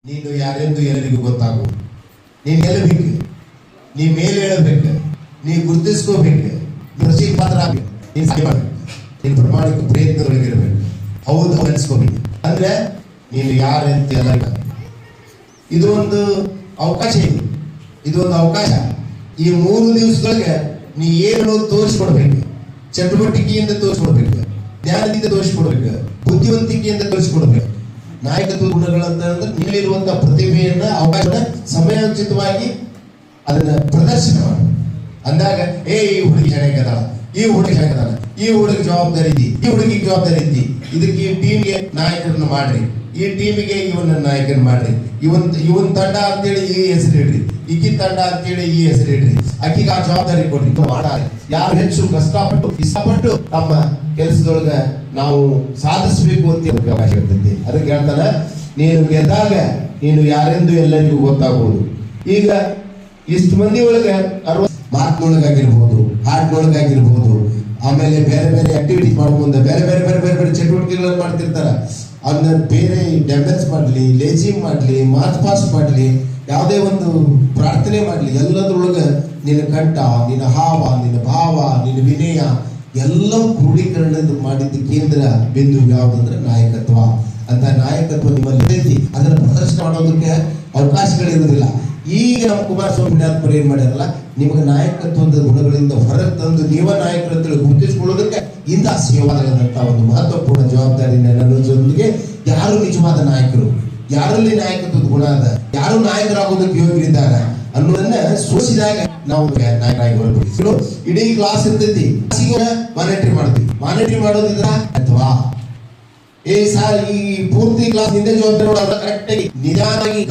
ನೀನು ಯಾರೆಂದು ಎಲ್ಲರಿಗೂ ಗೊತ್ತಾಗುವುದು. ನೀನು ಗೆಲ್ಲಬೇಕು, ನೀ ಮೇಲೆ ಹೇಳಬೇಕು, ನೀ ಗುರುತಿಸ್ಕೋಬೇಕು, ಪ್ರತಿ ಪಾತ್ರ ಆಗಬೇಕು, ನೀನು ಸಹಾಯ ಮಾಡಬೇಕು, ನೀನು ಪ್ರಾಮಾಣಿಕ ಪ್ರಯತ್ನದೊಳಗಿರಬೇಕು. ಹೌದು ಅನಿಸ್ಕೋಬೇಕು ಅಂದ್ರೆ ನೀನು ಯಾರೆಂತ ಎಲ್ಲರಿಗೂ. ಇದು ಒಂದು ಅವಕಾಶ ಇದೆ, ಇದು ಒಂದು ಅವಕಾಶ. ಈ 3 ದಿವಸದೊಳಗೆ ನೀ ಏನು ತೋರಿಸ್ಕೊಡ್ಬೇಕು, ಚಟುವಟಿಕೆಯಿಂದ ತೋರಿಸ್ಕೊಡ್ಬೇಕು, ಜ್ಞಾನದಿಂದ ತೋರಿಸ್ಕೊಡ್ಬೇಕು, ಬುದ್ಧಿವಂತಿಕೆಯಿಂದ ತೋರಿಸ್ಕೊಡ್ಬೇಕು. ನಾಯಕತ್ವ ಗುಣಗಳಂತ ಅಂದ್ರೆ ನಿಲ್ಲಿರುವಂತಹ ಪ್ರತಿಭೆಯನ್ನ ಅವಕಾಶ ಸಮಯೋಚಿತವಾಗಿ ಅದನ್ನ ಪ್ರದರ್ಶನ ಮಾಡಿ ಅಂದಾಗ ಈ ಹುಡುಗಿ ಚೆನ್ನಾಗದಾಳ, ಈ ಹುಡುಗಿ ಚೆನ್ನಾಗದಾಳ, ಈ ಹುಡುಗಿ ಜವಾಬ್ದಾರಿ ಇದ್ದಿ, ಈ ಹುಡುಗಿಗೆ ಜವಾಬ್ದಾರಿ ಇದ್ದಿ, ಇದಕ್ಕೆ ಈ ಟೀಮ್ಗೆ ನಾಯಕರನ್ನು ಮಾಡ್ರಿ, ಈ ಟೀಮಿಗೆ ಇವನ್ನ ನಾಯಕನ ಮಾಡ್ರಿ, ಇವನ್ ತಂಡ ಅಂತೇಳಿ ಈ ಹೆಸರು ಇಡ್ರಿ, ಈಕಿ ತಂಡ ಅಂತೇಳಿ ಈ ಹೆಸರು ಇಡ್ರಿ, ಆಕಿಗೆ ಆ ಜವಾಬ್ದಾರಿ ಕೊಡ್ರಿ. ಮಾಡಾರಿ ಯಾರು ಹೆಚ್ಚು ಕಷ್ಟಪಟ್ಟು ಇಷ್ಟಪಟ್ಟು ತಮ್ಮ ಕೆಲಸದೊಳಗ ನಾವು ಸಾಧಿಸಬೇಕು ಅಂತ ಅವಕಾಶ ಇರ್ತೈತಿ. ಅದಕ್ಕೆ ಹೇಳ್ತಾನ, ನೀನು ಗೆದ್ದಾಗ ನೀನು ಯಾರೆಂದು ಎಲ್ಲರಿಗೂ ಗೊತ್ತಾಗ್ಬೋದು. ಈಗ ಇಷ್ಟು ಮಂದಿ ಒಳಗೆ 60 ಮಾತಿನೊಳಗಾಗಿರ್ಬೋದು, ಹಾಡಿನೊಳಗಾಗಿರ್ಬೋದು, ಆಮೇಲೆ ಬೇರೆ ಬೇರೆ ಆಕ್ಟಿವಿಟೀಸ್ ಮಾಡ್ಕೊಂಡು ಬೇರೆ ಬೇರೆ ಬೇರೆ ಬೇರೆ ಬೇರೆ ಚಟುವಟಿಕೆಗಳನ್ನು ಮಾಡ್ತಿರ್ತಾರ. ಅದನ್ನ ಬೇರೆ ಡ್ಯಾಮೇಜ್ ಮಾಡಲಿ, ಲೇಜಿಂಗ್ ಮಾಡಲಿ, ಮಾತ್ ಪಾಸ್ ಮಾಡಲಿ, ಯಾವುದೇ ಒಂದು ಪ್ರಾರ್ಥನೆ ಮಾಡಲಿ, ಎಲ್ಲದರೊಳಗೆ ನಿನ್ನ ಕಂಠ, ನಿನ್ನ ಹಾವ, ನಿನ್ನ ಭಾವ, ನಿನ್ನ ವಿನಯ ಎಲ್ಲವೂ ಕ್ರೋಢೀಕರಣ ಮಾಡಿದ್ದ ಕೇಂದ್ರ ಬಿಂದು ಯಾವುದಂದ್ರೆ ನಾಯಕತ್ವ. ಅಂತ ನಾಯಕತ್ವ ನಿಮ್ಮಲ್ಲಿ ಐತಿ, ಅದನ್ನ ಪ್ರದರ್ಶನ ಮಾಡೋದಕ್ಕೆ ಅವಕಾಶಗಳಿರುವುದಿಲ್ಲ. ಈಗ ನಮ್ಮ ಕುಮಾರಸ್ವಾಮಿ ಏನ್ ಮಾಡ್ಯಾರಲ್ಲ, ನಿಮಗೆ ನಾಯಕತ್ವದ ಗುಣಗಳಿಂದ ಹೊರಗೆ ತಂದು ನೀವ ನಾಯಕರು ಗುರುತಿಸಿಕೊಳ್ಳೋದಕ್ಕೆ ಇಂಥ ಸೇವಾದಂತ ಒಂದು ಮಹತ್ವಪೂರ್ಣ ಜವಾಬ್ದಾರಿ ನನ್ನ ಜೊತೆಗೆ ಯಾರು ನಿಜವಾದ ನಾಯಕರು, ಯಾರಲ್ಲಿ ನಾಯಕತ್ವದ ಗುಣ ಅದ, ಯಾರು ನಾಯಕರಾಗೋದಕ್ಕೆ ಯೋಗ್ಯರಿದ್ದಾರೆ ಅನ್ನೋದನ್ನ ಸೋಸಿದಾಗ ನಾವು ನಾಯಕರಾಗಿ ಹೊರಬಿಡ್ತೀವಿ. ಇಡೀ ಕ್ಲಾಸ್ ಇರ್ತೈತಿ, ಮಾನಿಟರಿ ಮಾಡ್ತೀವಿ. ಮಾನಿಟರಿ ಮಾಡೋದಿದ್ರ ಅಥವಾ ಸಾರ್ ಈ ಪೂರ್ತಿ ಕ್ಲಾಸ್ ನಿಂದೆ ಜವಾಬ್ದಾರಿ ಕರೆಕ್ಟ್ ಆಗಿ ನಿಧಾನಾಗಿ